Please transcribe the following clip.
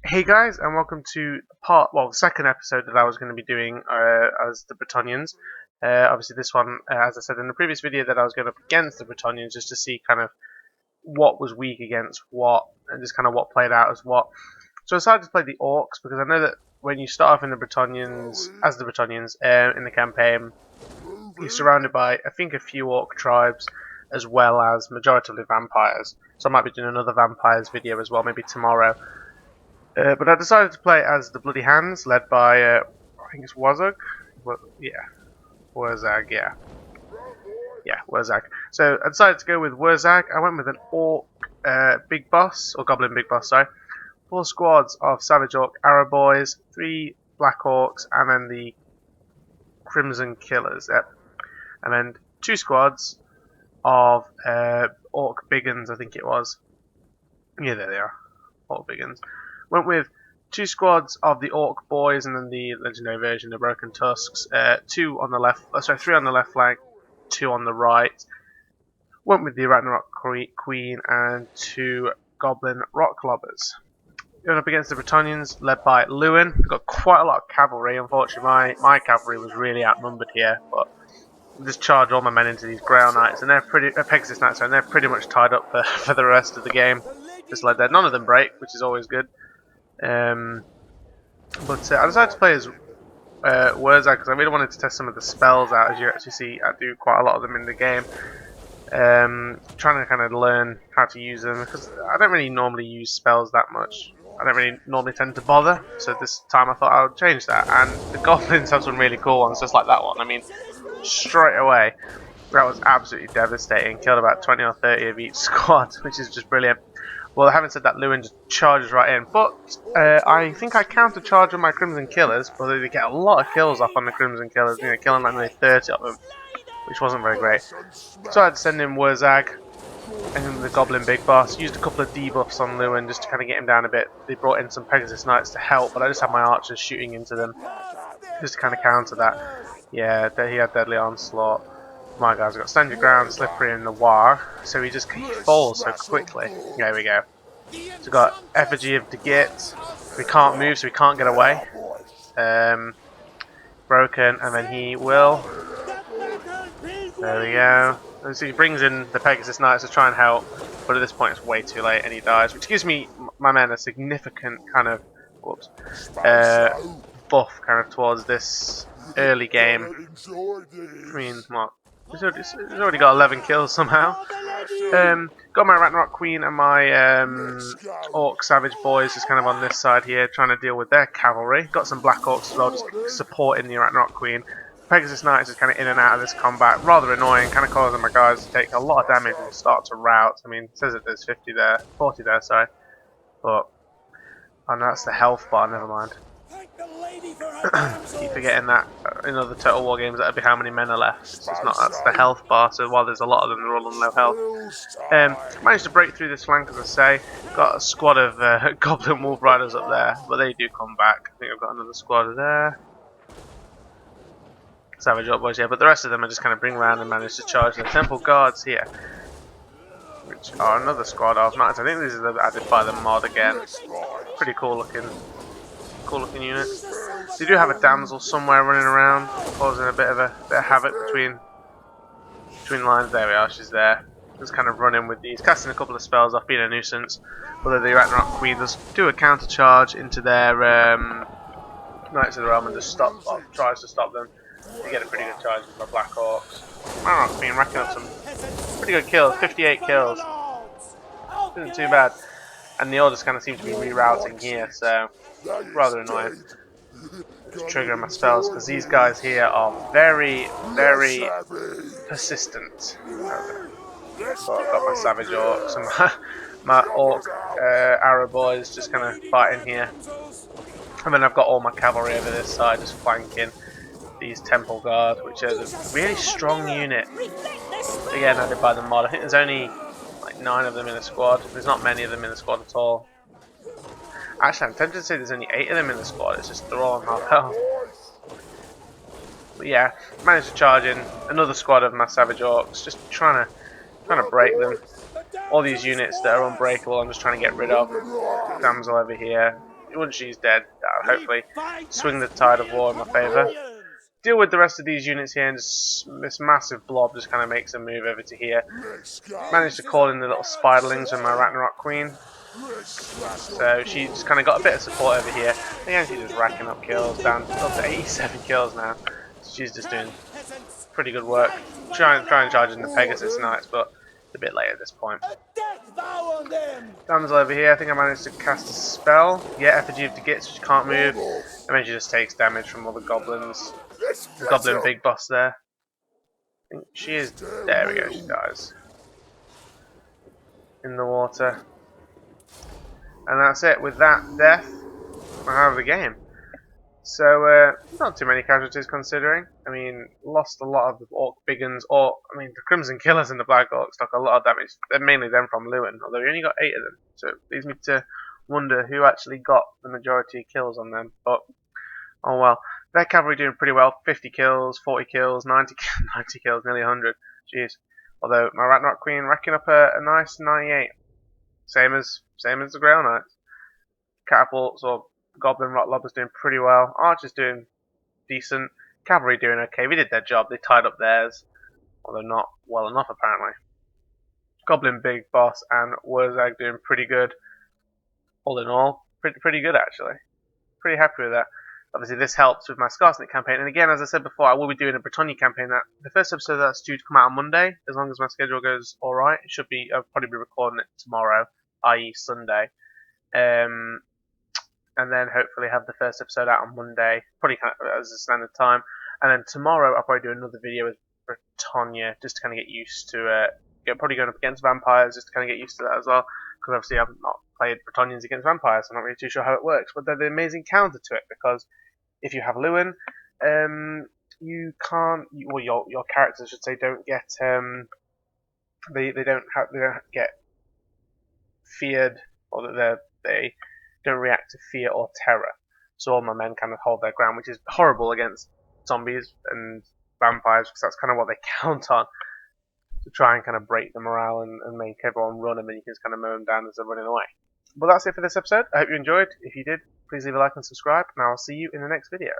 Hey guys, and welcome to the second episode that I was going to be doing as the Bretonnians. Obviously, this one, as I said in the previous video, that I was going up against the Bretonnians just to see kind of what was weak against what, and just kind of what played out as what. So I decided to play the Orcs because I know that when you start off in the Bretonnians, as the Bretonnians in the campaign, you're surrounded by, I think, a few Orc tribes as well as majoritively vampires. So I might be doing another vampires video as well, maybe tomorrow. But I decided to play as the Bloody Handz, led by, I think it's Wazag? Yeah, Wazag, yeah, Wazag. So I decided to go with Wazag. I went with an Orc Big Boss, or Goblin Big Boss, sorry. 4 squads of Savage Orc Arrow Boys, 3 Black Orcs, and then the Crimson Killers, yep. And then 2 squads of Orc Biggins, I think it was. Yeah, there they are, Orc Biggins. Went with 2 squads of the Orc Boys and then the legendary version, the Broken Tusks. 2 on the left, 3 on the left flank, 2 on the right. Went with the Ragnarok Queen and 2 Goblin Rock Lobbers. Going up against the Bretonnians, led by Lewin. Got quite a lot of cavalry. Unfortunately, my cavalry was really outnumbered here, but I just charge all my men into these Grail Knights, and they're Pegasus Knights, and they're pretty much tied up for the rest of the game. Just like that. None of them break, which is always good. I decided to play as Wurza because I really wanted to test some of the spells out. As you actually see, I do quite a lot of them in the game. Trying to kind of learn how to use them because I don't really normally use spells that much. I don't really normally tend to bother, so this time I thought I would change that. And the goblins have some really cool ones, just like that one. I mean, straight away, that was absolutely devastating. Killed about 20 or 30 of each squad, which is just brilliant. Well, having said that, Lewin just charges right in, but I think I counter-charge on my Crimson Killers, although they get a lot of kills off on the Crimson Killers, you know, killing like nearly 30 of them, which wasn't very great. So I had to send in Wurzag and the Goblin Big Boss, used a couple of debuffs on Lewin just to kind of get him down a bit. They brought in some Pegasus Knights to help, but I just had my archers shooting into them, just to kind of counter that. Yeah, he had Deadly Onslaught. My guys have got Stand Your Ground, Slippery, and Noir, so he falls so quickly. There we go. So we've got Effigy of Degit. We can't move, so we can't get away. Broken, and then he will. There we go. And so he brings in the Pegasus Knights to try and help, but at this point it's way too late, and he dies, which gives me my men a significant kind of buff kind of towards this early game. I mean, what? He's already got 11 kills somehow. Got my Ragnarok Queen and my Orc Savage Boys just kind of on this side here, trying to deal with their cavalry. Got some Black Orcs as well, just supporting the Ragnarok Queen. Pegasus Knights is kind of in and out of this combat, rather annoying, kind of causing my guys to take a lot of damage and start to rout. I mean, it says that there's 40 there, sorry. But, oh no, that's the health bar, never mind. Keep forgetting that in other Total War games that'd be how many men are left. It's just not, that's the health bar, so while there's a lot of them, they're all on low health. Managed to break through this flank, as I say. Got a squad of Goblin Wolf Riders up there, but they do come back. I think I've got another squad there. Savage Orc Boys here, but the rest of them I just kind of bring around and manage to charge the Temple Guards here, which are another squad of knights. I think these are added by the mod again. Pretty cool looking unit. They do have a damsel somewhere running around, causing a bit of havoc between lines. There we are, she's there. Just kind of running with these, casting a couple of spells off, being a nuisance. Although the Ragnarok Queen does do a counter charge into their Knights of the Realm and just tries to stop them. You get a pretty good charge with my Black Orcs. Ragnarok Queen racking up some pretty good kills, 58 kills. Isn't too bad. And the orders kind of seem to be rerouting here, so rather annoying. Just triggering my spells because these guys here are very, very persistent. So I've got my Savage Orcs and my Orc Arrow Boys just kind of fighting here. And then I've got all my cavalry over this side just flanking these Temple Guard, which is a really strong unit. Again, added by the mod. I think there's only like 9 of them in a squad. There's not many of them in the squad at all. Actually, I'm tempted to say there's only 8 of them in the squad. It's just they're all on half health. But yeah, managed to charge in another squad of my Savage Orcs, just trying to break them. All these units that are unbreakable, I'm just trying to get rid of. Damsel over here. once she's dead, that'll hopefully swing the tide of war in my favour. Deal with the rest of these units here, and this massive blob just kind of makes a move over to here. Managed to call in the little spiderlings with my Ragnarok Queen. So she just kind of got a bit of support over here. Again, she's just racking up kills, down up to 87 kills now. She's just doing pretty good work. Trying and charge in the Pegasus Knights, but it's a bit late at this point. Damsel over here, I think I managed to cast a spell. Yeah, Effigy of the Git, so she can't move. And then she just takes damage from all the goblins. The goblin big boss there. I think she is. There we go, she dies. In the water. And that's it. With that death, we're out of the game. So, not too many casualties considering. I mean, lost a lot of the Orc Biggins, or, I mean, the Crimson Killers and the Black Orcs took a lot of damage. They're mainly them from Lewin, although we only got 8 of them. So it leads me to wonder who actually got the majority of kills on them. But, oh well. Their cavalry doing pretty well. 50 kills, 40 kills, 90 kills, nearly 100. Jeez. Although, my Ragnarok Queen racking up a nice 98. Same as the Grail Knights. Catapults or Goblin Rock Lobbers doing pretty well. Archers doing decent. Cavalry doing okay. We did their job. They tied up theirs, although not well enough apparently. Goblin Big Boss and Wurzag doing pretty good. All in all, pretty good actually. Pretty happy with that. Obviously, this helps with my Skarsnik campaign. And again, as I said before, I will be doing a Bretonnia campaign. That the first episode that's due to come out on Monday, as long as my schedule goes all right. It should be. I'll probably be recording it tomorrow, i.e. Sunday. And then hopefully have the first episode out on Monday, probably kind of as a standard time. And then tomorrow I'll probably do another video with Bretonnia, just to kind of get used to it. Probably going up against vampires, just to kind of get used to that as well. Because obviously I've not played Bretonnians against vampires, so I'm not really too sure how it works. But they're the amazing counter to it, because if you have Lewin, you can't, well, your characters, I should say, don't get they don't get feared, or that they don't react to fear or terror. So all my men kind of hold their ground, which is horrible against zombies and vampires, because that's kind of what they count on, to try and kind of break the morale and make everyone run, and then you can just kind of mow them down as they're running away. But that's it for this episode. I hope you enjoyed. If you did, please leave a like and subscribe, and I'll see you in the next video.